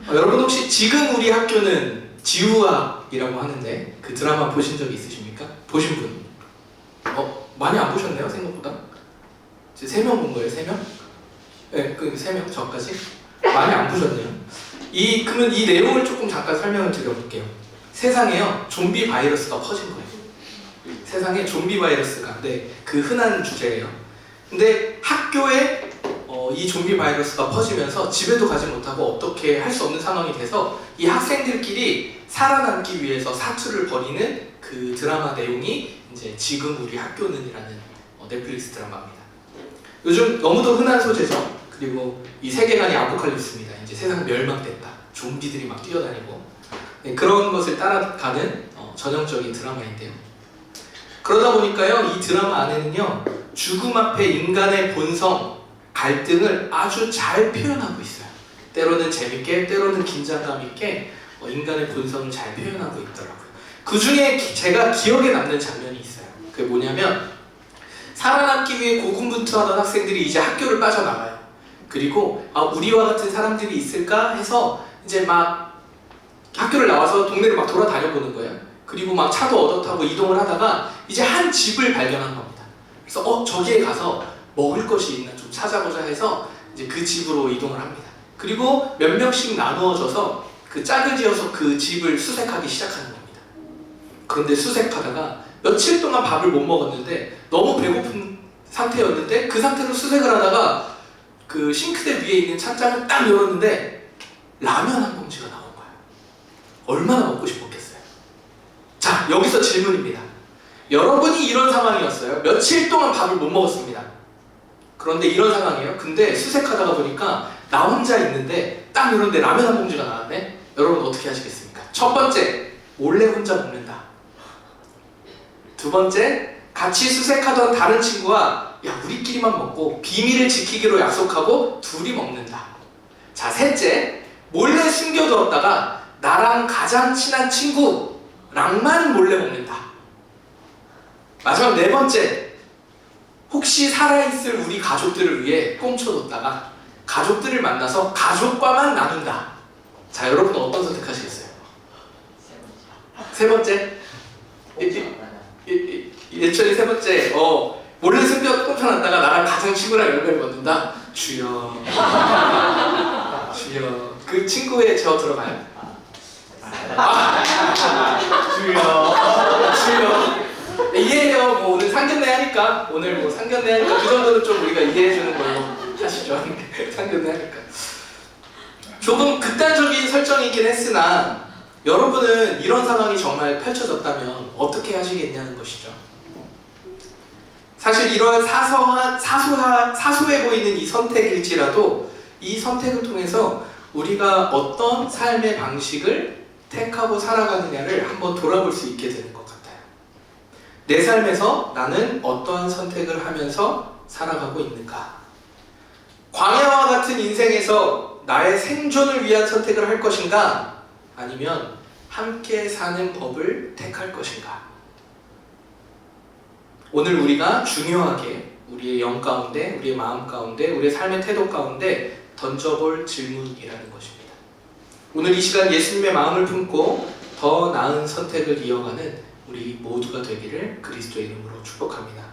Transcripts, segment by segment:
여러분 혹시 지금 우리 학교는 지우학이라고 하는데 그 드라마 보신 적 있으십니까? 보신 분? 많이 안 보셨네요 생각보다. 3명 본 거예요? 3명? 네, 그 3명 저까지? 많이 안 보셨네요. 그러면 이 내용을 조금 잠깐 설명을 드려볼게요. 세상에요 좀비 바이러스가 퍼진 거예요. 세상에 좀비 바이러스가, 네, 그 흔한 주제예요. 근데 학교에 이 좀비 바이러스가 퍼지면서 집에도 가지 못하고 어떻게 할 수 없는 상황이 돼서 이 학생들끼리 살아남기 위해서 사투를 벌이는 그 드라마 내용이 이제 지금 우리 학교는이라는 넷플릭스 드라마입니다. 요즘 너무도 흔한 소재죠. 그리고 이 세계관이 아포칼립스입니다. 이제 세상 멸망됐다. 좀비들이 막 뛰어다니고, 네, 그런 것을 따라가는 전형적인 드라마인데요. 그러다 보니까요, 이 드라마 안에는요, 죽음 앞에 인간의 본성, 갈등을 아주 잘 표현하고 있어요. 때로는 재밌게, 때로는 긴장감 있게 인간의 본성을 잘 표현하고 있더라고요. 그 중에 제가 기억에 남는 장면이 있어요. 그게 뭐냐면, 살아남기 위해 고군분투하던 학생들이 이제 학교를 빠져나가요. 그리고 우리와 같은 사람들이 있을까 해서 이제 막 학교를 나와서 동네를 막 돌아다녀 보는 거예요. 그리고 막 차도 얻어 타고 이동을 하다가 이제 한 집을 발견한 겁니다. 그래서 저기에 가서 먹을 것이 있나 좀 찾아보자 해서 이제 그 집으로 이동을 합니다. 그리고 몇 명씩 나누어져서 그 짝을 지어서 그 집을 수색하기 시작하는 겁니다. 그런데 수색하다가 며칠 동안 밥을 못 먹었는데 너무 배고픈 상태였는데 그 상태로 수색을 하다가 그 싱크대 위에 있는 찬장을 딱 열었는데 라면 한 봉지가 나온 거예요. 얼마나 먹고 싶었겠어요. 자, 여기서 질문입니다. 여러분이 이런 상황이었어요. 며칠 동안 밥을 못 먹었습니다. 그런데 이런 상황이에요. 근데 수색하다가 보니까 나 혼자 있는데 딱 이런데 라면 한 봉지가 나왔네. 여러분 어떻게 하시겠습니까? 첫 번째, 몰래 혼자 먹는다. 두 번째, 같이 수색하던 다른 친구와 야, 우리끼리만 먹고 비밀을 지키기로 약속하고 둘이 먹는다. 자, 셋째, 몰래 숨겨두었다가 나랑 가장 친한 친구랑만 몰래 먹는다. 마지막 네 번째, 혹시 살아있을 우리 가족들을 위해 꽁쳐뒀다가 가족들을 만나서 가족과만 나눈다. 자, 여러분 어떤 선택하시겠어요? 세 번째? 예천이 세 번째, 몰래 숨겨 꽁쳐놨다가 나랑 가장 친구랑 열매를 먹는다. 주여, 주여. 그 친구의 저 들어가요? 주여. 이해해요. 뭐 오늘 상견례 하니까, 오늘 뭐 상견례 하니까 그 정도는 좀 우리가 이해해주는 걸로 하시죠. 상견례 하니까. 조금 극단적인 설정이긴 했으나 여러분은 이런 상황이 정말 펼쳐졌다면 어떻게 하시겠냐는 것이죠. 사실 이러한 사소해 보이는 이 선택일지라도 이 선택을 통해서 우리가 어떤 삶의 방식을 택하고 살아가느냐를 한번 돌아볼 수 있게 되는 것 같아요. 내 삶에서 나는 어떠한 선택을 하면서 살아가고 있는가? 광야와 같은 인생에서 나의 생존을 위한 선택을 할 것인가? 아니면 함께 사는 법을 택할 것인가? 오늘 우리가 중요하게 우리의 영 가운데, 우리의 마음 가운데, 우리의 삶의 태도 가운데 던져볼 질문이라는 것입니다. 오늘 이 시간 예수님의 마음을 품고 더 나은 선택을 이어가는 우리 모두가 되기를 그리스도의 이름으로 축복합니다.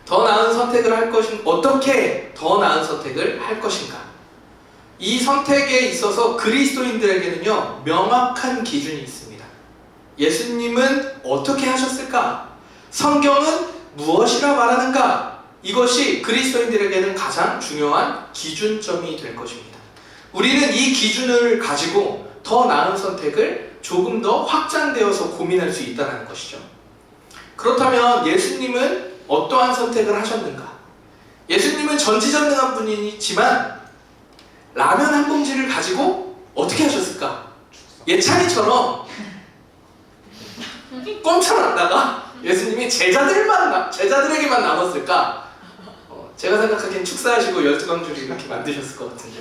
더 나은 선택을 할 것인가? 어떻게 더 나은 선택을 할 것인가? 이 선택에 있어서 그리스도인들에게는요, 명확한 기준이 있습니다. 예수님은 어떻게 하셨을까? 성경은 무엇이라 말하는가? 이것이 그리스도인들에게는 가장 중요한 기준점이 될 것입니다. 우리는 이 기준을 가지고 더 나은 선택을 조금 더 확장되어서 고민할 수 있다는 것이죠. 그렇다면 예수님은 어떠한 선택을 하셨는가? 예수님은 전지전능한 분이지만 라면 한 봉지를 가지고 어떻게 하셨을까? 예찬이처럼 꽁쳐놨다가 예수님이 제자들에게만 나눴을까? 제가 생각하기엔 축사하시고 12광주를 이렇게 만드셨을 것 같은데.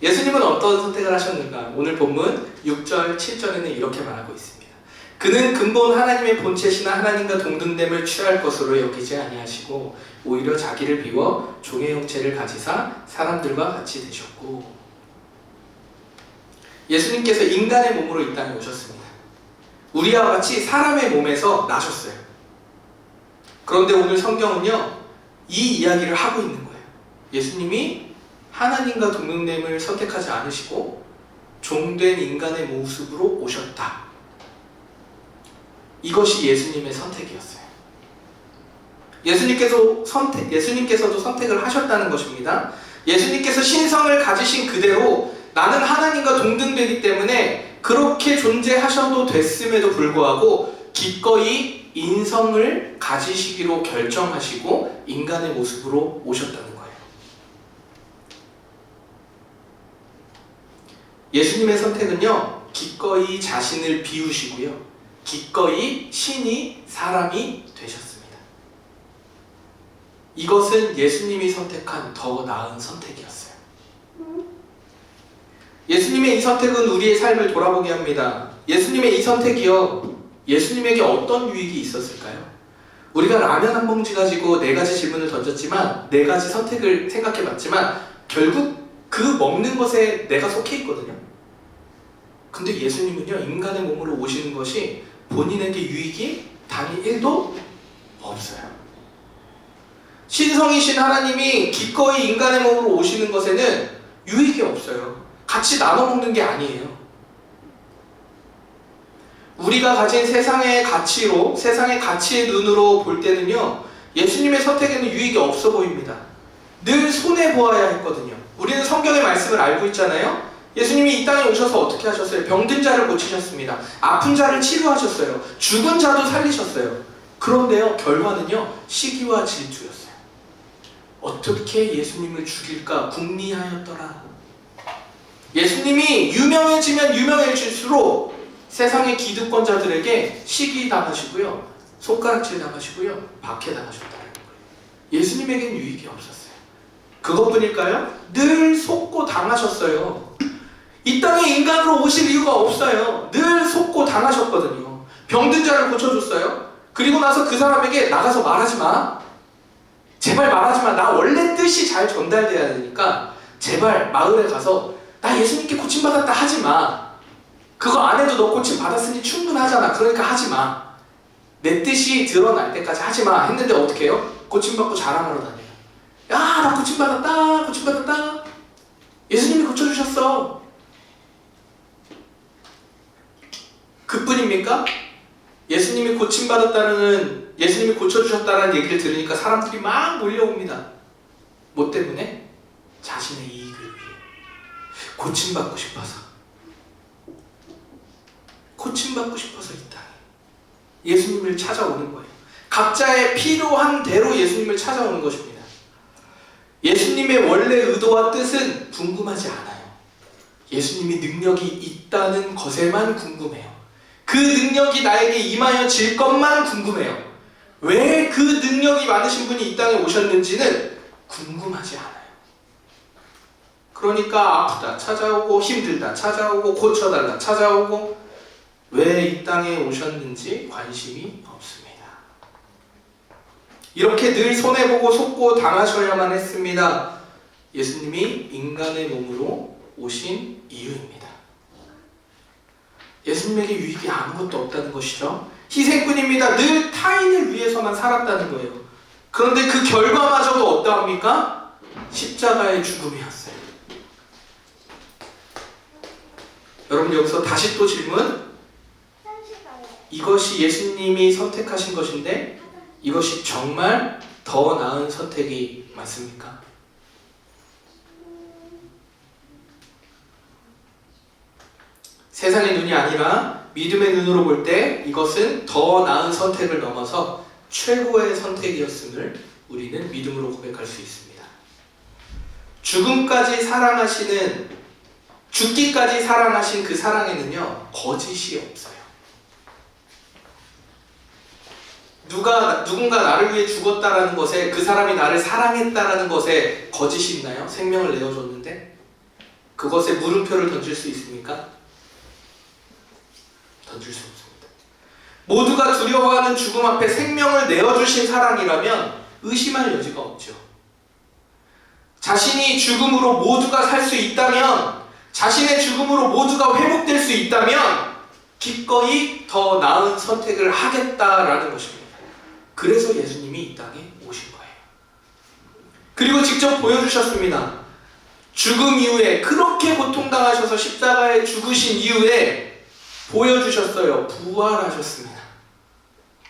예수님은 어떤 선택을 하셨는가? 오늘 본문 6절, 7절에는 이렇게 말하고 있습니다. 그는 근본 하나님의 본체시나 하나님과 동등됨을 취할 것으로 여기지 아니하시고 오히려 자기를 비워 종의 형체를 가지사 사람들과 같이 되셨고. 예수님께서 인간의 몸으로 이 땅에 오셨습니다. 우리와 같이 사람의 몸에서 나셨어요. 그런데 오늘 성경은요, 이 이야기를 하고 있는 거예요. 예수님이 하나님과 동등됨을 선택하지 않으시고 종된 인간의 모습으로 오셨다. 이것이 예수님의 선택이었어요. 예수님께서도 선택을 하셨다는 것입니다. 예수님께서 신성을 가지신 그대로 나는 하나님과 동등되기 때문에 그렇게 존재하셔도 됐음에도 불구하고 기꺼이 인성을 가지시기로 결정하시고 인간의 모습으로 오셨다는 거예요. 예수님의 선택은요, 기꺼이 자신을 비우시고요, 기꺼이 신이 사람이 되셨습니다. 이것은 예수님이 선택한 더 나은 선택이었어요. 예수님의 이 선택은 우리의 삶을 돌아보게 합니다. 예수님의 이 선택이요, 예수님에게 어떤 유익이 있었을까요? 우리가 라면 한 봉지 가지고 4가지 질문을 던졌지만 4가지 선택을 생각해봤지만 결국 그 먹는 것에 내가 속해 있거든요. 근데 예수님은요, 인간의 몸으로 오시는 것이 본인에게 유익이 단히 1도 없어요. 신성이신 하나님이 기꺼이 인간의 몸으로 오시는 것에는 유익이 없어요. 같이 나눠 먹는 게 아니에요. 우리가 가진 세상의 가치로, 세상의 가치의 눈으로 볼 때는요, 예수님의 선택에는 유익이 없어 보입니다. 늘 손해보아야 했거든요. 우리는 성경의 말씀을 알고 있잖아요. 예수님이 이 땅에 오셔서 어떻게 하셨어요? 병든 자를 고치셨습니다. 아픈 자를 치료하셨어요. 죽은 자도 살리셨어요. 그런데요, 결과는요, 시기와 질투였어요. 어떻게 예수님을 죽일까 궁리하였더라. 예수님이 유명해지면 유명해질수록 세상의 기득권자들에게 시기 당하시고요, 손가락질 당하시고요, 박해 당하셨다는 거예요. 예수님에겐 유익이 없었어요. 그것뿐일까요? 늘 속고 당하셨어요. 이 땅에 인간으로 오실 이유가 없어요. 늘 속고 당하셨거든요. 병든 자를 고쳐줬어요. 그리고 나서 그 사람에게 나가서 말하지 마. 제발 말하지 마. 나 원래 뜻이 잘 전달돼야 되니까 제발 마을에 가서 나 예수님께 고침받았다 하지 마. 그거 안 해도 너 고침 받았으니 충분하잖아. 그러니까 하지 마. 내 뜻이 드러날 때까지 하지 마. 했는데 어떻게 해요? 고침받고 자랑하러 다녀요. 야, 나 고침받았다. 고침받았다. 예수님이 고쳐주셨어. 그뿐입니까? 예수님이 고침받았다는, 예수님이 고쳐주셨다는 얘기를 들으니까 사람들이 막 몰려옵니다. 뭐 때문에? 자신의 이익을 위해. 고침받고 싶어서. 고침받고 싶어서 이 땅에 예수님을 찾아오는 거예요. 각자의 필요한 대로 예수님을 찾아오는 것입니다. 예수님의 원래 의도와 뜻은 궁금하지 않아요. 예수님이 능력이 있다는 것에만 궁금해요. 그 능력이 나에게 임하여질 것만 궁금해요. 왜 그 능력이 많으신 분이 이 땅에 오셨는지는 궁금하지 않아요. 그러니까 아프다 찾아오고, 힘들다 찾아오고, 고쳐달라 찾아오고, 왜 이 땅에 오셨는지 관심이 없습니다. 이렇게 늘 손해보고 속고 당하셔야만 했습니다. 예수님이 인간의 몸으로 오신 이유입니다. 예수님에게 유익이 아무것도 없다는 것이죠. 희생꾼입니다. 늘 타인을 위해서만 살았다는 거예요. 그런데 그 결과마저도 어떠합니까? 십자가의 죽음이었어요. 여러분, 여기서 다시 또 질문. 이것이 예수님이 선택하신 것인데 이것이 정말 더 나은 선택이 맞습니까? 세상의 눈이 아니라 믿음의 눈으로 볼 때 이것은 더 나은 선택을 넘어서 최고의 선택이었음을 우리는 믿음으로 고백할 수 있습니다. 죽음까지 사랑하시는, 죽기까지 사랑하신 그 사랑에는요, 거짓이 없어요. 누군가 나를 위해 죽었다라는 것에, 그 사람이 나를 사랑했다라는 것에 거짓이 있나요? 생명을 내어줬는데 그것에 물음표를 던질 수 있습니까? 던질 수 없습니다. 모두가 두려워하는 죽음 앞에 생명을 내어주신 사랑이라면 의심할 여지가 없죠. 자신이 죽음으로 모두가 살 수 있다면, 자신의 죽음으로 모두가 회복될 수 있다면 기꺼이 더 나은 선택을 하겠다라는 것입니다. 그래서 예수님이 이 땅에 오신 거예요. 그리고 직접 보여주셨습니다. 죽음 이후에, 그렇게 고통당하셔서 십자가에 죽으신 이후에 보여주셨어요. 부활하셨습니다.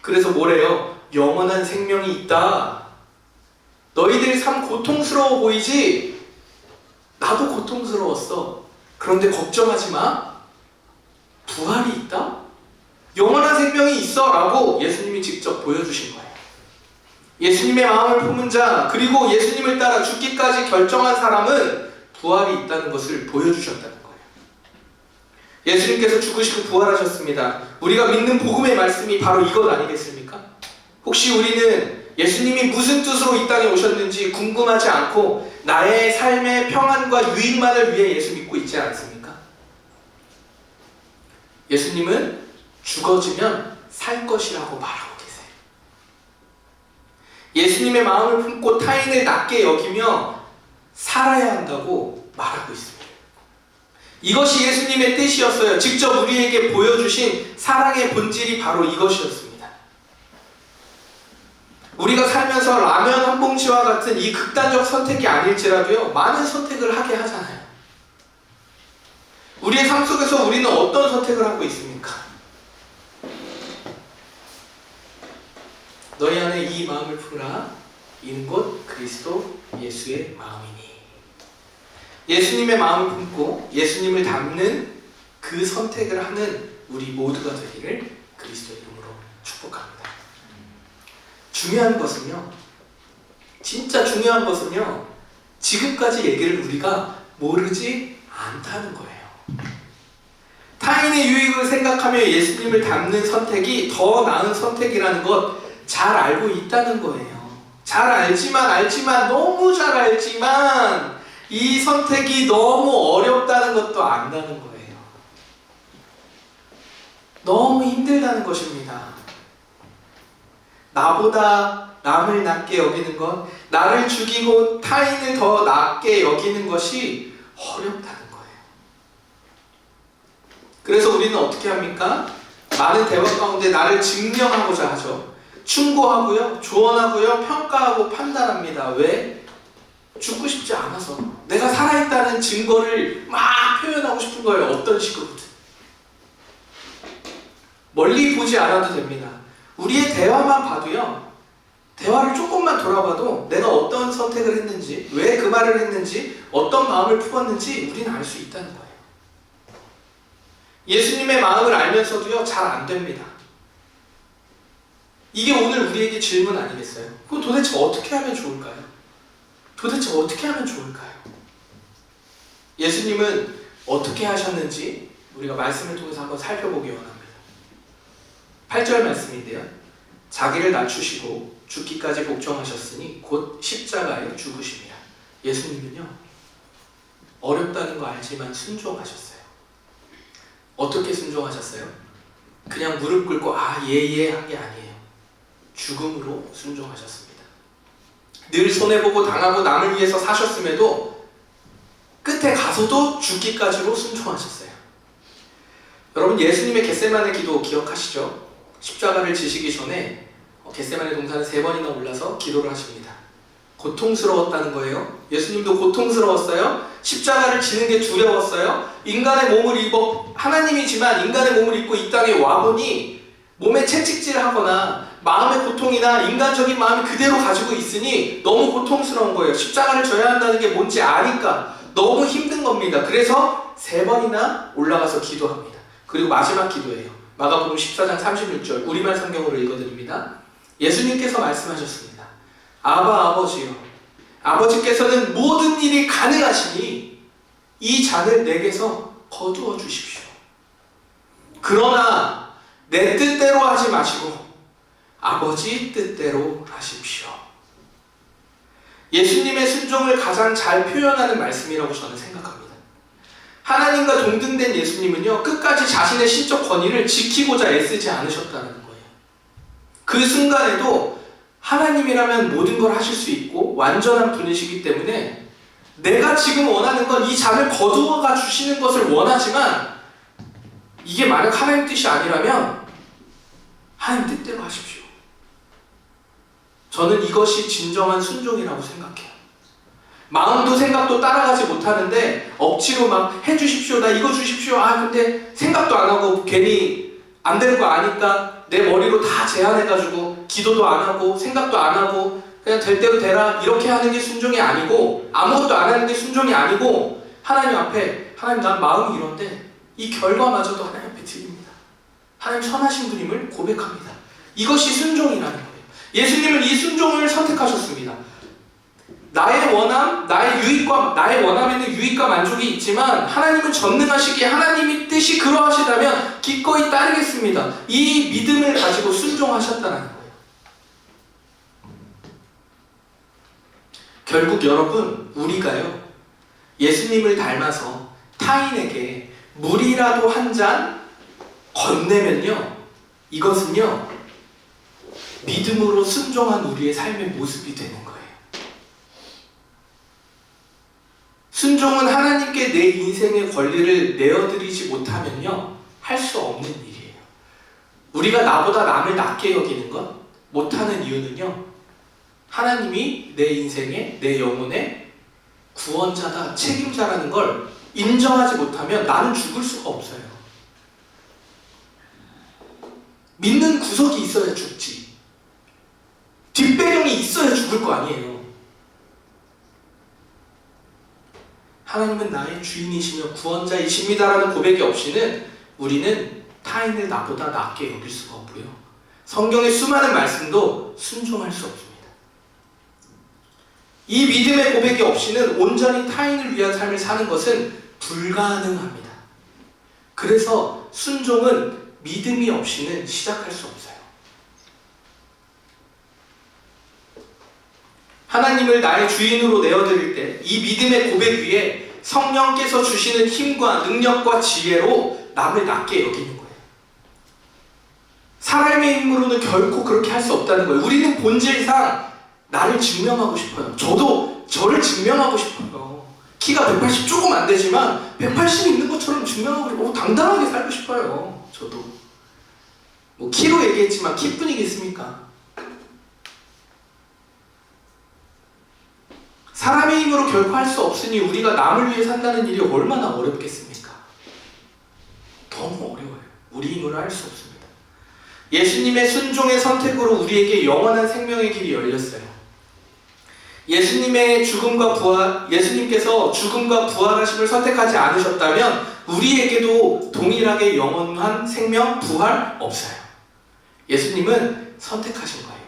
그래서 뭐래요? 영원한 생명이 있다. 너희들이 참 고통스러워 보이지? 나도 고통스러웠어. 그런데 걱정하지 마. 부활이 있다? 영원한 생명이 있어. 라고 예수님이 직접 보여주신 거예요. 예수님의 마음을 품은 자, 그리고 예수님을 따라 죽기까지 결정한 사람은 부활이 있다는 것을 보여주셨다는 거예요. 예수님께서 죽으시고 부활하셨습니다. 우리가 믿는 복음의 말씀이 바로 이것 아니겠습니까? 혹시 우리는 예수님이 무슨 뜻으로 이 땅에 오셨는지 궁금하지 않고 나의 삶의 평안과 유익만을 위해 예수 믿고 있지 않습니까? 예수님은 죽어지면 살 것이라고 말하고 계세요. 예수님의 마음을 품고 타인을 낮게 여기며 살아야 한다고 말하고 있습니다. 이것이 예수님의 뜻이었어요. 직접 우리에게 보여주신 사랑의 본질이 바로 이것이었습니다. 우리가 살면서 라면 한 봉지와 같은 이 극단적 선택이 아닐지라도요, 많은 선택을 하게 하잖아요. 우리의 삶 속에서 우리는 어떤 선택을 하고 있습니까? 너희 안에 이 마음을 품으라. 이는 곧 그리스도 예수의 마음이니. 예수님의 마음을 품고 예수님을 닮는 그 선택을 하는 우리 모두가 되기를 그리스도 이름으로 축복합니다. 중요한 것은요, 진짜 중요한 것은요, 지금까지 얘기를 우리가 모르지 않다는 거예요. 타인의 유익을 생각하며 예수님을 닮는 선택이 더 나은 선택이라는 것 잘 알고 있다는 거예요. 잘 알지만 너무 잘 알지만 이 선택이 너무 어렵다는 것도 안다는 거예요. 너무 힘들다는 것입니다. 나보다 남을 낮게 여기는 것, 나를 죽이고 타인을 더 낮게 여기는 것이 어렵다는 거예요. 그래서 우리는 어떻게 합니까? 많은 대화 가운데 나를 증명하고자 하죠. 충고하고요, 조언하고요, 평가하고 판단합니다. 왜? 죽고 싶지 않아서. 내가 살아있다는 증거를 막 표현하고 싶은 거예요. 어떤 식으로든. 멀리 보지 않아도 됩니다. 우리의 대화만 봐도요, 대화를 조금만 돌아봐도 내가 어떤 선택을 했는지, 왜 그 말을 했는지, 어떤 마음을 품었는지 우리는 알 수 있다는 거예요. 예수님의 마음을 알면서도요, 잘 안 됩니다. 이게 오늘 우리에게 질문 아니겠어요? 그럼 도대체 어떻게 하면 좋을까요? 도대체 어떻게 하면 좋을까요? 예수님은 어떻게 하셨는지 우리가 말씀을 통해서 한번 살펴보기 원합니다. 8절 말씀인데요. 자기를 낮추시고 죽기까지 복종하셨으니 곧 십자가에 죽으십니다. 예수님은요, 어렵다는 거 알지만 순종하셨어요. 어떻게 순종하셨어요? 그냥 무릎 꿇고 예 한 게 아니에요. 죽음으로 순종하셨습니다. 늘 손해보고 당하고 남을 위해서 사셨음에도 끝에 가서도 죽기까지로 순종하셨어요. 여러분, 예수님의 겟세마네 기도 기억하시죠? 십자가를 지시기 전에 겟세마네 동산에 3번이나 올라서 기도를 하십니다. 고통스러웠다는 거예요. 예수님도 고통스러웠어요. 십자가를 지는 게 두려웠어요. 인간의 몸을 입어, 하나님이지만 인간의 몸을 입고 이 땅에 와보니 몸에 채찍질을 하거나 마음의 고통이나 인간적인 마음이 그대로 가지고 있으니 너무 고통스러운 거예요. 십자가를 져야 한다는 게 뭔지 아니까 너무 힘든 겁니다. 그래서 3번이나 올라가서 기도합니다. 그리고 마지막 기도예요. 마가복음 14장 36절 우리말 성경으로 읽어드립니다. 예수님께서 말씀하셨습니다. 아버지요, 아버지께서는 모든 일이 가능하시니 이 잔을 내게서 거두어 주십시오. 그러나 내 뜻대로 하지 마시고 아버지 뜻대로 하십시오. 예수님의 순종을 가장 잘 표현하는 말씀이라고 저는 생각합니다. 하나님과 동등된 예수님은요, 끝까지 자신의 신적 권위를 지키고자 애쓰지 않으셨다는 거예요. 그 순간에도 하나님이라면 모든 걸 하실 수 있고 완전한 분이시기 때문에 내가 지금 원하는 건 이 잔을 거두어가 주시는 것을 원하지만 이게 만약 하나님 뜻이 아니라면 하나님 뜻대로 하십시오. 저는 이것이 진정한 순종이라고 생각해요. 마음도 생각도 따라가지 못하는데 억지로 막 해주십시오, 나 이거 주십시오. 근데 생각도 안 하고 괜히 안 되는 거 아니까 내 머리로 다 제안해가지고 기도도 안 하고 생각도 안 하고 그냥 될 대로 되라 이렇게 하는 게 순종이 아니고 아무것도 안 하는 게 순종이 아니고 하나님 앞에 하나님 난 마음이 이런데 이 결과마저도 하나님 앞에 드립니다. 하나님 선하신 분임을 고백합니다. 이것이 순종이라는 거예요. 예수님은 이 순종을 선택하셨습니다. 나의 원함, 나의 원함에는 유익과 만족이 있지만 하나님은 전능하시기에 하나님의 뜻이 그러하시다면 기꺼이 따르겠습니다. 이 믿음을 가지고 순종하셨다는 거예요. 결국 여러분, 우리가요 예수님을 닮아서 타인에게 물이라도 한 잔 건네면요 이것은요 믿음으로 순종한 우리의 삶의 모습이 되는 거예요. 순종은 하나님께 내 인생의 권리를 내어드리지 못하면요 할 수 없는 일이에요. 우리가 나보다 남을 낮게 여기는 것 못하는 이유는요 하나님이 내 인생의 내 영혼의 구원자다 책임자라는 걸 인정하지 못하면 나는 죽을 수가 없어요. 믿는 구석이 있어야 죽지. 뒷배경이 있어야 죽을 거 아니에요. 하나님은 나의 주인이시며 구원자이십니다라는 고백이 없이는 우리는 타인을 나보다 낮게 여길 수가 없고요. 성경의 수많은 말씀도 순종할 수 없습니다. 이 믿음의 고백이 없이는 온전히 타인을 위한 삶을 사는 것은 불가능합니다. 그래서 순종은 믿음이 없이는 시작할 수 없어요. 하나님을 나의 주인으로 내어드릴 때 이 믿음의 고백 위에 성령께서 주시는 힘과 능력과 지혜로 남을 낮게 여기는 거예요. 사람의 힘으로는 결코 그렇게 할 수 없다는 거예요. 우리는 본질상 나를 증명하고 싶어요. 저도 저를 증명하고 싶어요. 키가 180 조금 안 되지만 180 있는 것처럼 증명하고 싶고 당당하게 살고 싶어요. 저도 뭐 키로 얘기했지만 키뿐이겠습니까? 사람의 힘으로 결코 할 수 없으니 우리가 남을 위해 산다는 일이 얼마나 어렵겠습니까? 너무 어려워요. 우리 힘으로 할 수 없습니다. 예수님의 순종의 선택으로 우리에게 영원한 생명의 길이 열렸어요. 예수님께서 죽음과 부활하심을 선택하지 않으셨다면 우리에게도 동일하게 영원한 생명, 부활 없어요. 예수님은 선택하신 거예요.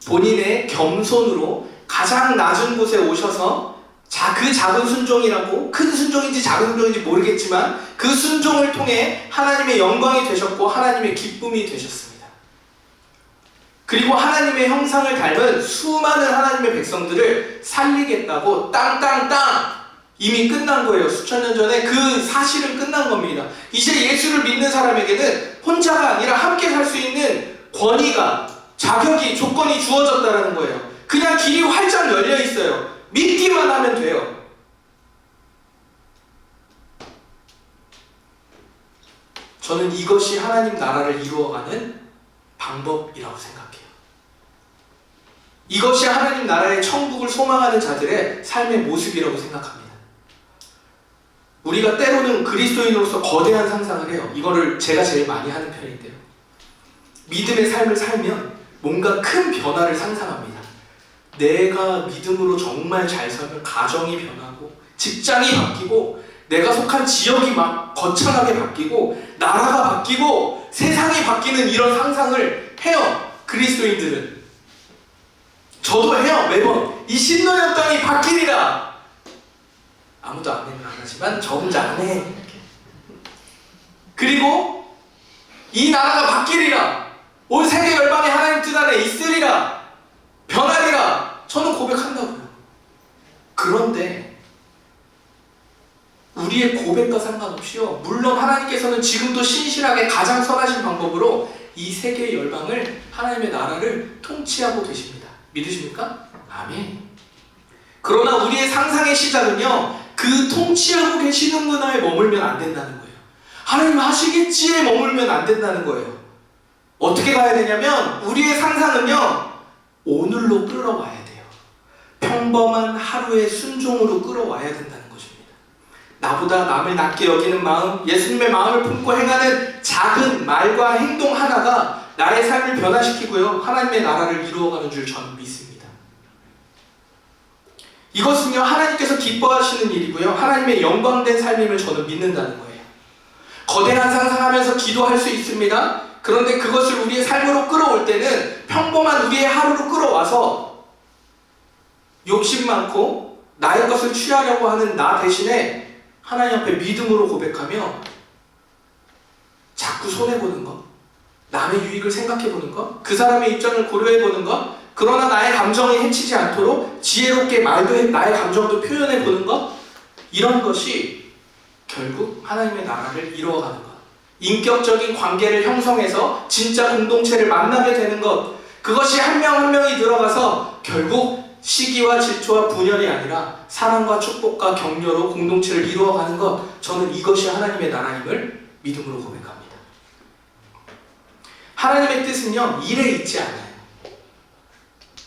본인의 겸손으로 가장 낮은 곳에 오셔서 그 작은 순종이라고 큰 순종인지 작은 순종인지 모르겠지만 그 순종을 통해 하나님의 영광이 되셨고 하나님의 기쁨이 되셨습니다. 그리고 하나님의 형상을 닮은 수많은 하나님의 백성들을 살리겠다고 땅땅땅 이미 끝난 거예요. 수천 년 전에 그 사실은 끝난 겁니다. 이제 예수를 믿는 사람에게는 혼자가 아니라 함께 살 수 있는 권위가 자격이 조건이 주어졌다는 거예요. 그냥 길이 활짝 열려 있어요. 믿기만 하면 돼요. 저는 이것이 하나님 나라를 이루어가는 방법이라고 생각해요. 이것이 하나님 나라의 천국을 소망하는 자들의 삶의 모습이라고 생각합니다. 우리가 때로는 그리스도인으로서 거대한 상상을 해요. 이거를 제가 제일 많이 하는 편인데요. 믿음의 삶을 살면 뭔가 큰 변화를 상상합니다. 내가 믿음으로 정말 잘 살면 가정이 변하고 직장이 바뀌고 내가 속한 지역이 막 거창하게 바뀌고 나라가 바뀌고 세상이 바뀌는 이런 상상을 해요. 그리스도인들은. 저도 해요. 매번. 이 신노년 땅이 바뀌리라. 아무도 안 하지만 저 혼자 안 해. 그리고 이 나라가 바뀌리라. 온 세계 열방에 하나님 뜻 안에 있으리라. 변하리라. 저는 고백한다고요. 그런데 우리의 고백과 상관없이요, 물론 하나님께서는 지금도 신실하게 가장 선하신 방법으로 이 세계 열방을, 하나님의 나라를 통치하고 계십니다. 믿으십니까? 아멘. 그러나 우리의 상상의 시작은요, 그 통치하고 계시는 문화에 머물면 안 된다는 거예요. 하나님 하시겠지에 머물면 안 된다는 거예요. 어떻게 가야 되냐면, 우리의 상상은요, 오늘로 끌어와야 돼요. 평범한 하루의 순종으로 끌어와야 된다는 것입니다. 나보다 남을 낮게 여기는 마음, 예수님의 마음을 품고 행하는 작은 말과 행동 하나가 나의 삶을 변화시키고요, 하나님의 나라를 이루어가는 줄 저는 믿습니다. 이것은요, 하나님께서 기뻐하시는 일이고요, 하나님의 영광된 삶임을 저는 믿는다는 거예요. 거대한 상상하면서 기도할 수 있습니다. 그런데 그것을 우리의 삶으로 끌어올 때는 평범한 우리의 하루로 끌어와서 욕심 많고 나의 것을 취하려고 하는 나 대신에 하나님 앞에 믿음으로 고백하며 자꾸 손해보는 것, 남의 유익을 생각해보는 것, 그 사람의 입장을 고려해보는 것, 그러나 나의 감정이 해치지 않도록 지혜롭게 나의 감정도 표현해보는 것, 이런 것이 결국 하나님의 나라를 이루어가는 것, 인격적인 관계를 형성해서 진짜 공동체를 만나게 되는 것, 그것이 한 명 한 명이 들어가서 결국 시기와 질투와 분열이 아니라 사랑과 축복과 격려로 공동체를 이루어가는 것, 저는 이것이 하나님의 나라임을 믿음으로 고백합니다. 하나님의 뜻은요, 일에 있지 않아요.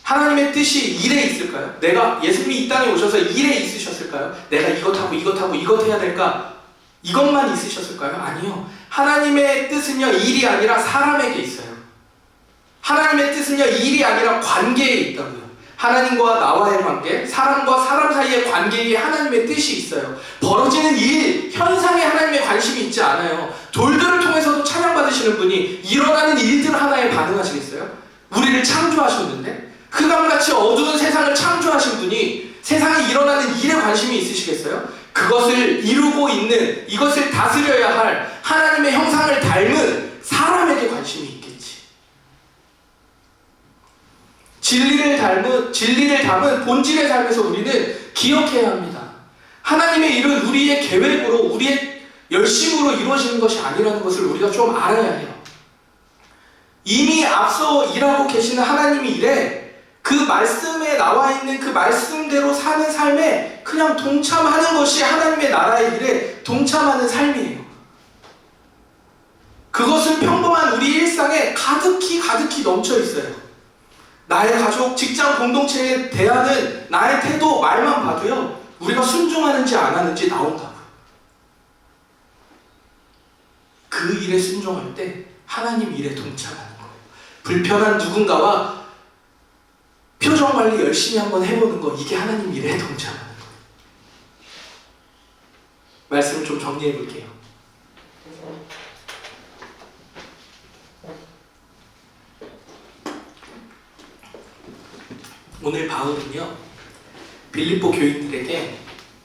하나님의 뜻이 일에 있을까요? 내가 예수님이 이 땅에 오셔서 일에 있으셨을까요? 내가 이것하고 이것하고 이것 해야 될까? 이것만 있으셨을까요? 아니요. 하나님의 뜻은요, 일이 아니라 사람에게 있어요. 하나님의 뜻은요, 일이 아니라 관계에 있다고요. 하나님과 나와의 관계, 사람과 사람 사이의 관계에 하나님의 뜻이 있어요. 벌어지는 일, 현상에 하나님의 관심이 있지 않아요. 돌들을 통해서도 찬양받으시는 분이 일어나는 일들 하나에 반응하시겠어요? 우리를 창조하셨는데, 흑암같이 어두운 세상을 창조하신 분이 세상에 일어나는 일에 관심이 있으시겠어요? 그것을 이루고 있는, 이것을 다스려야 할 하나님의 형상을 닮은 사람에게 관심이 있겠지. 진리를 담은 본질의 삶에서 우리는 기억해야 합니다. 하나님의 일은 우리의 계획으로, 우리의 열심으로 이루어지는 것이 아니라는 것을 우리가 좀 알아야 해요. 이미 앞서 일하고 계시는 하나님의 일에, 그 말씀에 나와 있는 그 말씀대로 사는 삶에 그냥 동참하는 것이 하나님의 나라의 일에 동참하는 삶이에요. 그것은 평범한 우리 일상에 가득히 넘쳐 있어요. 나의 가족, 직장 공동체에 대하는 나의 태도, 말만 봐도요, 우리가 순종하는지 안 하는지 나온다고요. 그 일에 순종할 때 하나님 일에 동참하는 거예요. 불편한 누군가와 표정 관리 열심히 한번 해보는 거, 이게 하나님 일에 동참하는 거예요. 말씀을 좀 정리해 볼게요. 오늘 바울은요, 빌립보 교인들에게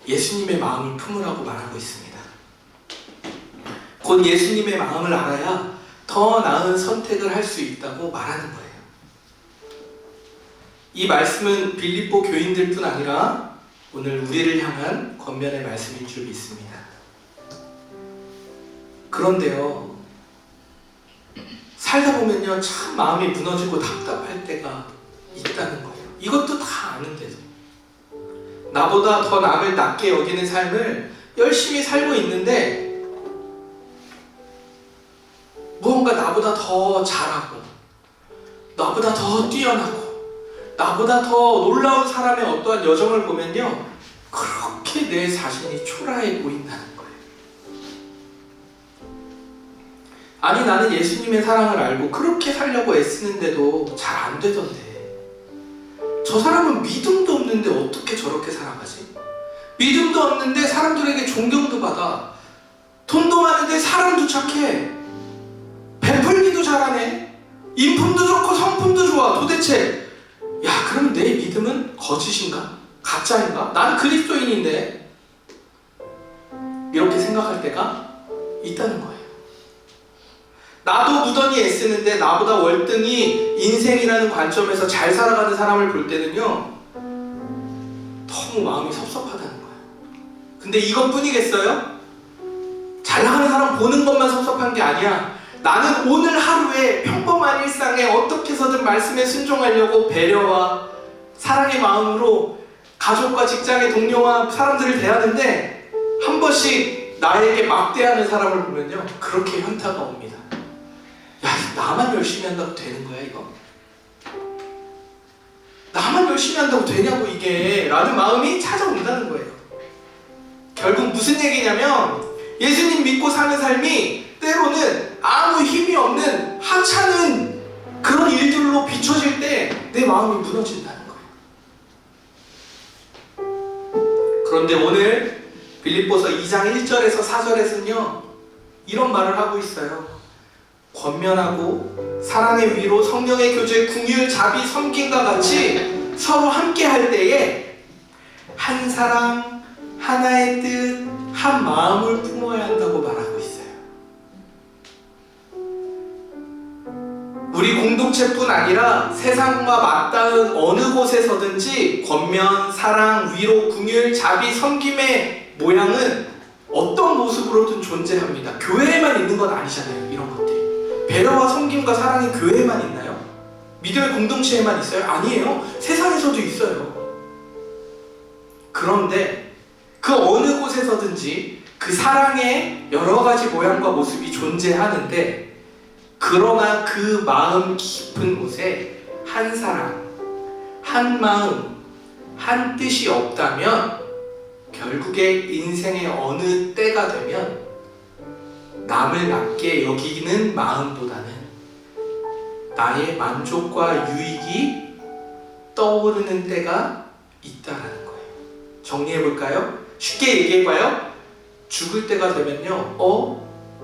예수님의 마음을 품으라고 말하고 있습니다. 곧 예수님의 마음을 알아야 더 나은 선택을 할 수 있다고 말하는 거예요. 이 말씀은 빌립보 교인들뿐 아니라 오늘 우리를 향한 권면의 말씀인 줄 믿습니다. 그런데요, 살다 보면요, 참 마음이 무너지고 답답할 때가 있다는 거예요. 이것도 다 아는데도 나보다 더 남을 낮게 여기는 삶을 열심히 살고 있는데, 무언가 나보다 더 잘하고, 나보다 더 뛰어나고, 나보다 더 놀라운 사람의 어떠한 여정을 보면요, 그렇게 내 자신이 초라해 보인다는 거예요. 아니, 나는 예수님의 사랑을 알고 그렇게 살려고 애쓰는데도 잘 안 되던데, 저 사람은 믿음도 없는데 어떻게 저렇게 살아가지? 믿음도 없는데 사람들에게 존경도 받아, 돈도 많은데 사람도 착해, 베풀기도 잘하네, 인품도 좋고 성품도 좋아. 도대체 그럼 내 믿음은 거짓인가? 가짜인가? 나는 그리스도인인데, 이렇게 생각할 때가 있다는 거예요. 나도 무던히 애쓰는데 나보다 월등히 인생이라는 관점에서 잘 살아가는 사람을 볼 때는요, 너무 마음이 섭섭하다는 거예요. 근데 이것뿐이겠어요? 잘 나가는 사람 보는 것만 섭섭한 게 아니야. 나는 오늘 하루에 평범한 일상에 어떻게 해서든 말씀에 순종하려고 배려와 사랑의 마음으로 가족과 직장의 동료와 사람들을 대하는데 한 번씩 나에게 막대하는 사람을 보면요, 그렇게 현타가 옵니다. 야, 나만 열심히 한다고 되는 거야 이거? 나만 열심히 한다고 되냐고 이게? 라는 마음이 찾아온다는 거예요. 결국 무슨 얘기냐면 예수님 믿고 사는 삶이 때로는 아무 힘이 없는 하찮은 그런 일들로 비춰질 때 내 마음이 무너진다는 거예요. 그런데 오늘 빌립보서 2장 1절에서 4절에서는요 이런 말을 하고 있어요. 권면하고 사랑의 위로 성령의 교제, 궁율, 자비, 섬김과 같이 서로 함께 할 때에 한 사랑, 하나의 뜻, 한 마음을 품어야 한다고 말하고 있어요. 우리 공동체뿐 아니라 세상과 맞닿은 어느 곳에서든지 권면, 사랑, 위로, 궁율, 자비, 섬김의 모양은 어떤 모습으로든 존재합니다. 교회에만 있는 건 아니잖아요. 이런 것들이. 배려와 섬김과 사랑이 교회에만 있나요? 믿음의 공동체에만 있어요? 아니에요. 세상에서도 있어요. 그런데 그 어느 곳에서든지 그 사랑의 여러 가지 모양과 모습이 존재하는데, 그러나 그 마음 깊은 곳에 한 사랑, 한 마음, 한 뜻이 없다면 결국에 인생의 어느 때가 되면 남을 낮게 여기는 마음보다는 나의 만족과 유익이 떠오르는 때가 있다라는 거예요. 정리해볼까요? 쉽게 얘기해봐요. 죽을 때가 되면요,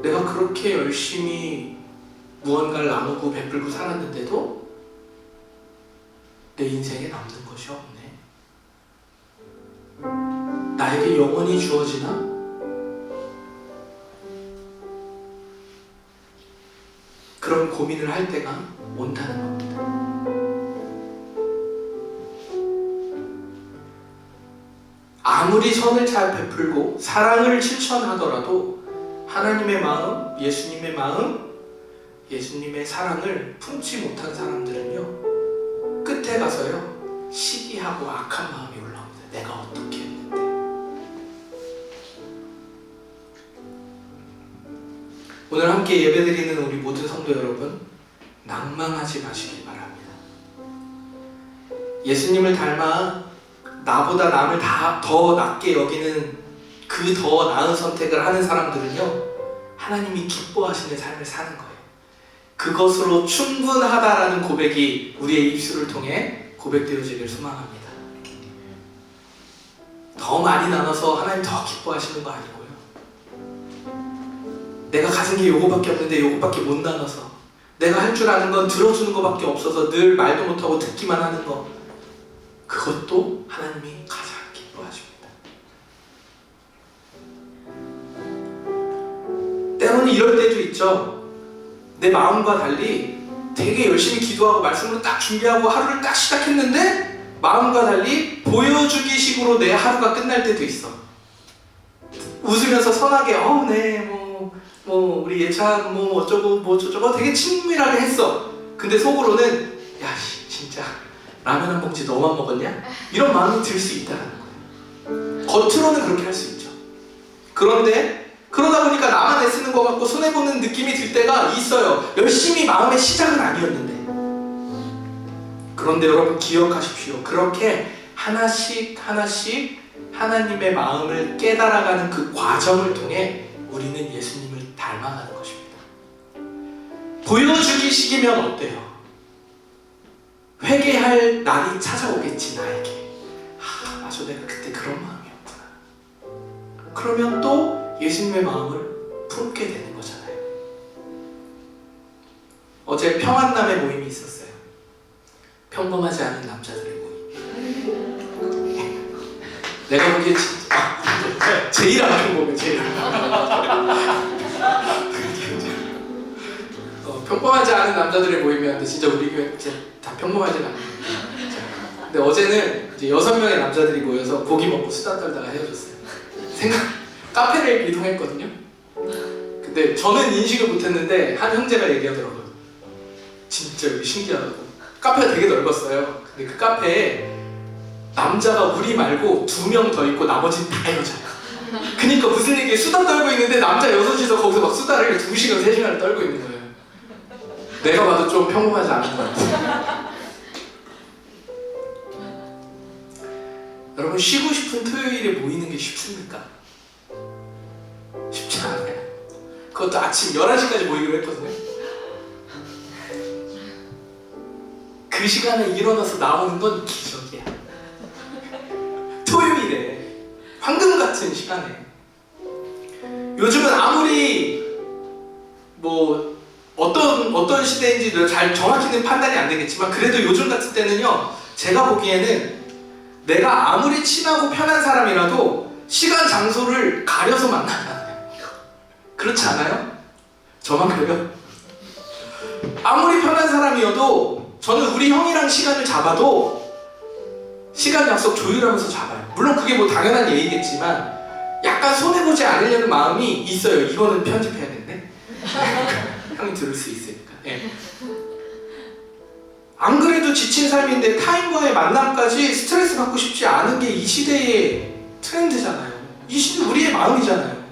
내가 그렇게 열심히 무언가를 나누고 베풀고 살았는데도 내 인생에 남는 것이 없네. 나에게 영원히 주어지나? 그런 고민을 할 때가 온다는 겁니다. 아무리 선을 잘 베풀고 사랑을 실천하더라도 하나님의 마음, 예수님의 마음, 예수님의 사랑을 품지 못한 사람들은요, 끝에 가서요 시기하고 악한 마음이 올라옵니다. 내가 어떻게 했는데. 오늘 함께 예배드리는 우리 모든 성도 여러분, 낭망하지 마시길 바랍니다. 예수님을 닮아 나보다 남을 더 낮게 여기는 그 더 나은 선택을 하는 사람들은요, 하나님이 기뻐하시는 삶을 사는 거예요. 그것으로 충분하다라는 고백이 우리의 입술을 통해 고백되어지길 소망합니다. 더 많이 나눠서 하나님 더 기뻐하시는 거 아니고요, 내가 가진 게 요거밖에 없는데 요거밖에 못 나눠서, 내가 할 줄 아는 건 들어주는 거밖에 없어서 늘 말도 못하고 듣기만 하는 거, 그것도 하나님이 가장 기뻐하십니다. 때로는 이럴 때도 있죠. 내 마음과 달리 되게 열심히 기도하고 말씀으로 딱 준비하고 하루를 딱 시작했는데 마음과 달리 보여주기 식으로 내 하루가 끝날 때도 있어. 웃으면서 선하게 네, 우리 예찬 어쩌고 뭐 저쩌고 되게 친밀하게 했어. 근데 속으로는 야 진짜 라면 한 봉지 너만 먹었냐? 이런 마음이 들 수 있다는 거예요. 겉으로는 그렇게 할 수 있죠. 그런데 그러다 보니까 나만 애쓰는 것 같고 손해보는 느낌이 들 때가 있어요. 열심히 마음의 시작은 아니었는데. 그런데 여러분 기억하십시오. 그렇게 하나씩 하나씩 하나님의 마음을 깨달아가는 그 과정을 통해 우리는 예수님을 닮아가는 것입니다. 보여주기 식이면 어때요? 회개할 날이 찾아오겠지, 나에게. 맞아, 내가 그때 그런 마음이었구나. 그러면 또 예수님의 마음을 품게 되는 거잖아요. 어제 평안남의 모임이 있었어요. 평범하지 않은 남자들의 모임. 내가 보기에 제일 안 평범해, 제일 안 평범하지 않은 남자들의 모임이었는데 진짜 우리 교회 다 평범하지 않아요. 근데 어제는 이제 6명의 남자들이 모여서 고기 먹고 수다 떨다가 헤어졌어요. 카페를 이동했거든요. 근데 저는 인식을 못했는데 한 형제가 얘기하더라고요. 진짜 여기 신기하다고. 카페가 되게 넓었어요. 근데 그 카페에 남자가 우리 말고 2명 더 있고 나머지는 다 여자야. 그니까 무슨 얘기에 수다 떨고 있는데 남자 6이서 거기서 막 수다를 2시간, 3시간을 떨고 있는 거예요. 내가 봐도 좀 평범하지 않은 것 같아요. 여러분, 쉬고 싶은 토요일에 모이는 게 쉽습니까? 쉽지 않아요. 그것도 아침 11시까지 모이기로 했거든요. 그 시간에 일어나서 나오는 건 기적이야. 토요일에 황금 같은 시간에. 요즘은 아무리 뭐 어떤 시대인지 잘 정확히는 판단이 안 되겠지만, 그래도 요즘 같은 때는요, 제가 보기에는 내가 아무리 친하고 편한 사람이라도 시간 장소를 가려서 만나요. 그렇지 않아요? 저만 그래요? 아무리 편한 사람이어도 저는 우리 형이랑 시간을 잡아도 시간 약속 조율하면서 잡아요. 물론 그게 뭐 당연한 예의겠지만 약간 손해보지 않으려는 마음이 있어요. 이거는 편집해야 된대. 형이 들을 수 있으니까. 예. 안 그래도 지친 삶인데 타인과의 만남까지 스트레스 받고 싶지 않은 게 이 시대의 트렌드잖아요. 이 시대 우리의 마음이잖아요.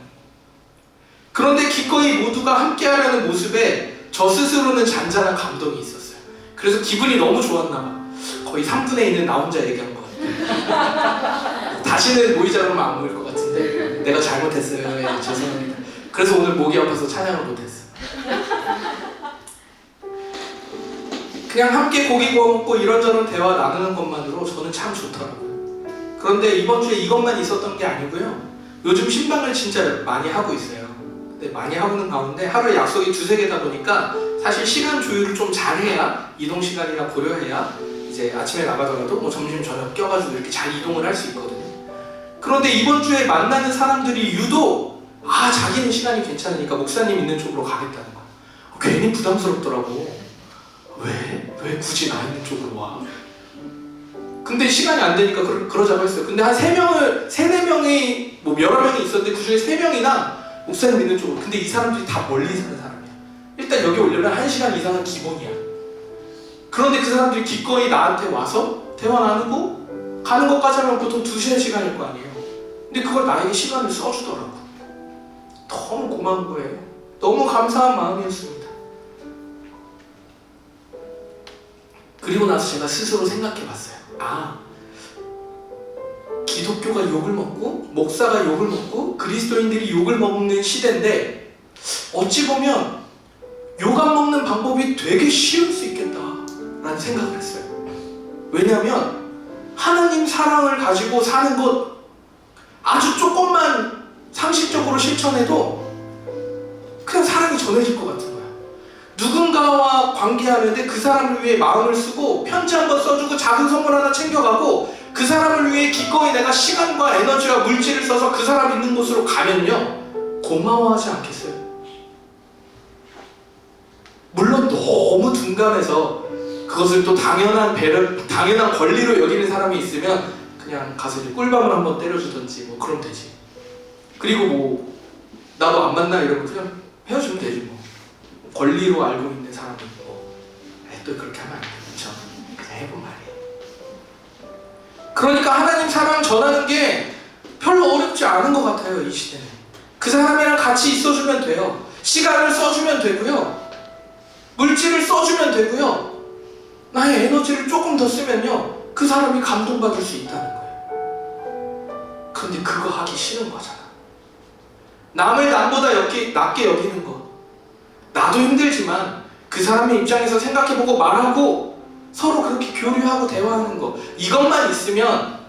그런데 기꺼이 모두가 함께하려는 모습에 저 스스로는 잔잔한 감동이 있었어요. 그래서 기분이 너무 좋았나 봐. 거의 3분의 1은 나 혼자 얘기한 것 같아요. 다시는 모이자 그러면 안 모일 것 같은데 내가 잘못했어요. 예, 죄송합니다. 그래서 오늘 목이 아파서 찬양을 못했어. 그냥 함께 고기 구워 먹고 이런저런 대화 나누는 것만으로 저는 참 좋더라고요. 그런데 이번 주에 이것만 있었던 게 아니고요. 요즘 신방을 진짜 많이 하고 있어요. 근데 많이 하고 있는 가운데 하루에 약속이 2-3개다 보니까 사실 시간 조율을 좀 잘해야, 이동 시간이나 고려해야 이제 아침에 나가더라도 뭐 점심 저녁 껴가지고 이렇게 잘 이동을 할 수 있거든요. 그런데 이번 주에 만나는 사람들이 유독 자기는 시간이 괜찮으니까 목사님 있는 쪽으로 가겠다는 거야. 괜히 부담스럽더라고. 왜 굳이 나 있는 쪽으로 와? 근데 시간이 안 되니까 그러자고 했어요. 근데 한 3-4명이 뭐 여러 명이 있었는데 그 중에 3명이나 목사님 있는 쪽으로. 근데 이 사람들이 다 멀리 사는 사람이야. 일단 여기 오려면 1시간 이상은 기본이야. 그런데 그 사람들이 기꺼이 나한테 와서 대화 나누고 가는 것까지 하면 보통 2-3시간일 거 아니에요. 근데 그걸 나에게 시간을 써주더라고. 너무 고마운 거예요. 너무 감사한 마음이었습니다. 그리고 나서 제가 스스로 생각해봤어요. 기독교가 욕을 먹고 목사가 욕을 먹고 그리스도인들이 욕을 먹는 시대인데 어찌 보면 욕 안 먹는 방법이 되게 쉬울 수 있겠다라는 생각을 했어요. 왜냐하면 하나님 사랑을 가지고 사는 것 아주 조금만 상식적으로 실천해도 그냥 사랑이 전해질 것 같은 거야. 누군가와 관계하는데 그 사람을 위해 마음을 쓰고 편지 한번 써주고 작은 선물 하나 챙겨가고 그 사람을 위해 기꺼이 내가 시간과 에너지와 물질을 써서 그 사람 있는 곳으로 가면요, 고마워하지 않겠어요? 물론 너무 둔감해서 그것을 또 당연한 권리로 여기는 사람이 있으면 그냥 가서 이제 꿀밤을 한번 때려주든지 뭐 그러면 되지. 그리고 뭐 나도 안 만나 이러면 그냥 헤어지면 되지 뭐. 권리로 알고 있는 사람은 뭐 또 그렇게 하면 안 되죠. 그냥 해본 말이에요. 그러니까 하나님 사랑 전하는 게 별로 어렵지 않은 것 같아요. 이 시대는. 그 사람이랑 같이 있어주면 돼요. 시간을 써주면 되고요. 물질을 써주면 되고요. 나의 에너지를 조금 더 쓰면요, 그 사람이 감동받을 수 있다는 거예요. 그런데 그거 하기 싫은 거잖아. 남을 남보다 낮게 여기는 거. 나도 힘들지만 그 사람의 입장에서 생각해보고 말하고 서로 그렇게 교류하고 대화하는 거, 이것만 있으면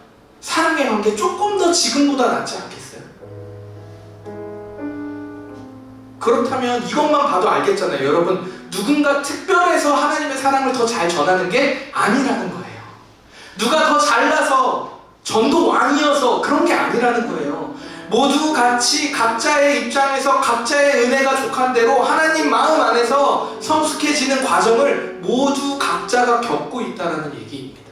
사랑의 관계 조금 더 지금보다 낫지 않겠어요? 그렇다면 이것만 봐도 알겠잖아요. 여러분, 누군가 특별해서 하나님의 사랑을 더 잘 전하는 게 아니라는 거예요. 누가 더 잘나서 전도왕이어서 그런 게 아니라는 거예요. 모두 같이 각자의 입장에서 각자의 은혜가 족한 대로 하나님 마음 안에서 성숙해지는 과정을 모두 각자가 겪고 있다는 얘기입니다.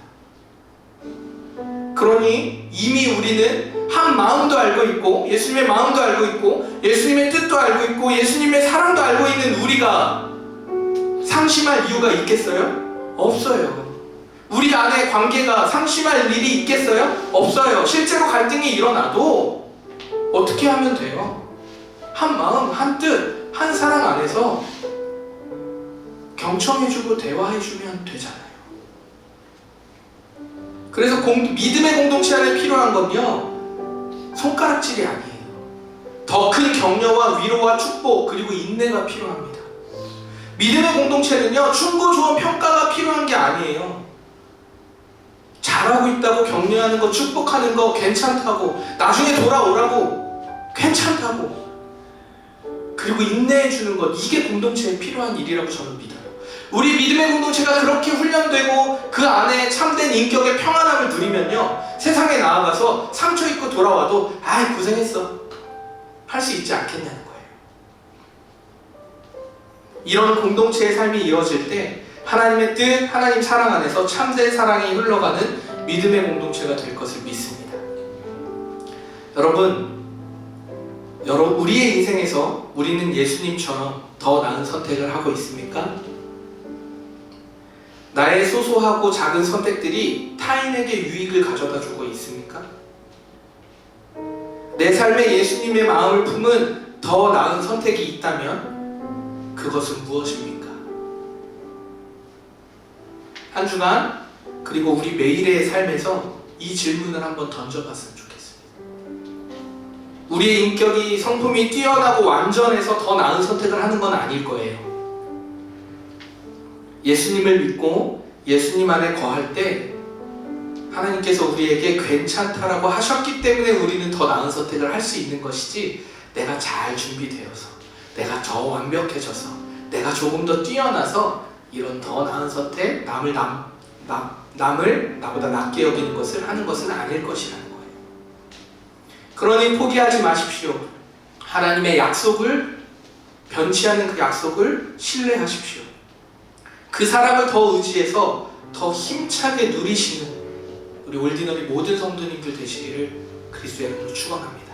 그러니 이미 우리는 한 마음도 알고 있고 예수님의 마음도 알고 있고 예수님의 뜻도 알고 있고 예수님의 사랑도 알고 있는 우리가 상심할 이유가 있겠어요? 없어요. 우리 안에 관계가 상심할 일이 있겠어요? 없어요. 실제로 갈등이 일어나도 어떻게 하면 돼요? 한 마음, 한 뜻, 한 사랑 안에서 경청해주고 대화해주면 되잖아요. 그래서 믿음의 공동체 안에 필요한 건요, 손가락질이 아니에요. 더 큰 격려와 위로와 축복 그리고 인내가 필요합니다. 믿음의 공동체는요, 충고, 조언, 평가가 필요한 게 아니에요. 잘하고 있다고 격려하는 거, 축복하는 거 괜찮다고, 나중에 돌아오라고 괜찮다고, 그리고 인내해주는 것, 이게 공동체에 필요한 일이라고 저는 믿어요. 우리 믿음의 공동체가 그렇게 훈련되고 그 안에 참된 인격의 평안함을 누리면요, 세상에 나아가서 상처 입고 돌아와도 아이 고생했어 할 수 있지 않겠냐는 거예요. 이런 공동체의 삶이 이어질 때 하나님의 뜻, 하나님 사랑 안에서 참된 사랑이 흘러가는 믿음의 공동체가 될 것을 믿습니다. 여러분, 우리의 인생에서 우리는 예수님처럼 더 나은 선택을 하고 있습니까? 나의 소소하고 작은 선택들이 타인에게 유익을 가져다 주고 있습니까? 내 삶에 예수님의 마음을 품은 더 나은 선택이 있다면 그것은 무엇입니까? 한 주간 그리고 우리 매일의 삶에서 이 질문을 한번 던져봤으면 좋겠습니다. 우리의 인격이 성품이 뛰어나고 완전해서 더 나은 선택을 하는 건 아닐 거예요. 예수님을 믿고 예수님 안에 거할 때 하나님께서 우리에게 괜찮다라고 하셨기 때문에 우리는 더 나은 선택을 할 수 있는 것이지, 내가 잘 준비되어서, 내가 더 완벽해져서, 내가 조금 더 뛰어나서 이런 더 나은 선택, 남을 나보다 낮게 여기는 것을 하는 것은 아닐 것이라는 거예요. 그러니 포기하지 마십시오. 하나님의 약속을, 변치 않는 그 약속을 신뢰하십시오. 그 사랑을 더 의지해서 더 힘차게 누리시는 우리 올디너리 모든 성도님들 되시기를 그리스도의 이름으로 축원합니다.